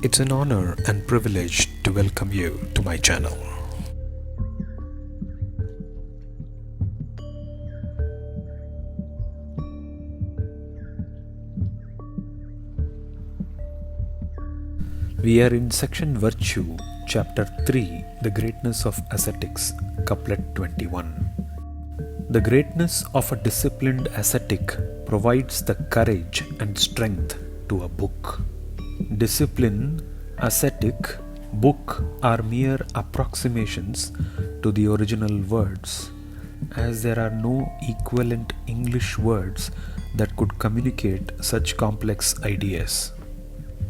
It's an honor and privilege to welcome you to my channel. We are in section Virtue, chapter 3, The Greatness of Ascetics, couplet 21. The greatness of a disciplined ascetic provides the courage and strength to a book. Discipline, ascetic, book are mere approximations to the original words, as there are no equivalent English words that could communicate such complex ideas.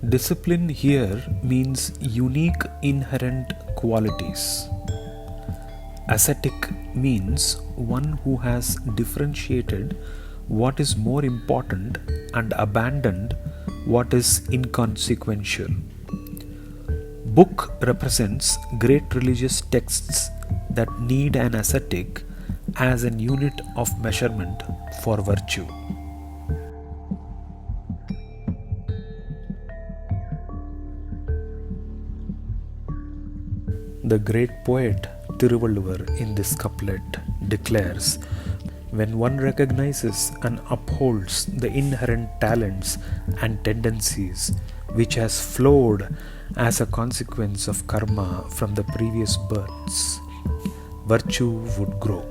Discipline here means unique inherent qualities. Ascetic means one who has differentiated what is more important and abandoned what is inconsequential. Book represents great religious texts that need an ascetic as an unit of measurement for virtue. The great poet Thirukkural in this couplet declares, when one recognizes and upholds the inherent talents and tendencies which has flowed as a consequence of karma from the previous births, virtue would grow.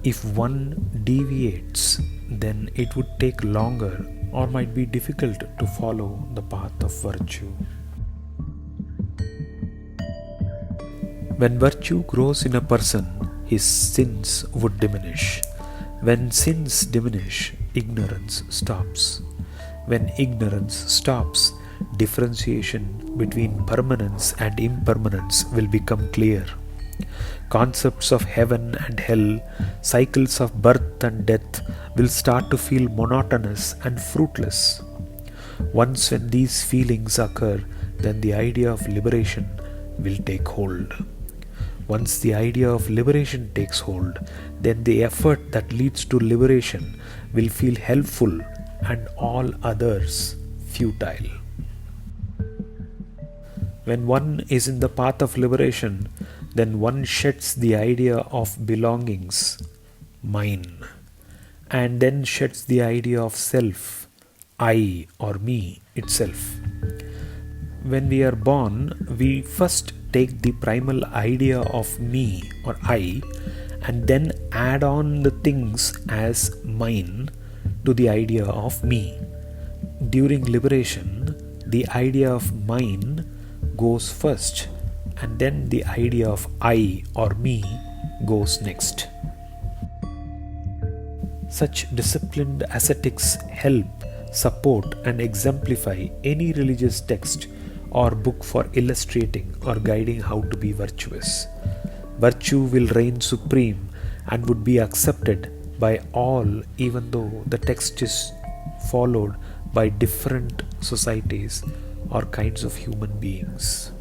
If one deviates, then it would take longer or might be difficult to follow the path of virtue. When virtue grows in a person, his sins would diminish. When sins diminish, ignorance stops. When ignorance stops, differentiation between permanence and impermanence will become clear. Concepts of heaven and hell, cycles of birth and death will start to feel monotonous and fruitless. Once when these feelings occur, then the idea of liberation will take hold. Once the idea of liberation takes hold, then the effort that leads to liberation will feel helpful and all others futile. When one is in the path of liberation, then one sheds the idea of belongings, mine, and then sheds the idea of self, I or me itself. When we are born, we first take the primal idea of me or I and then add on the things as mine to the idea of me. During liberation, the idea of mine goes first and then the idea of I or me goes next. Such disciplined ascetics help, support and exemplify any religious text or book for illustrating or guiding how to be virtuous. Virtue will reign supreme and would be accepted by all, even though the text is followed by different societies or kinds of human beings.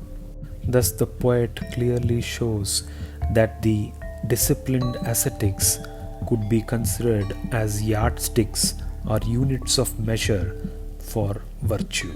Thus the poet clearly shows that the disciplined ascetics could be considered as yardsticks or units of measure for virtue.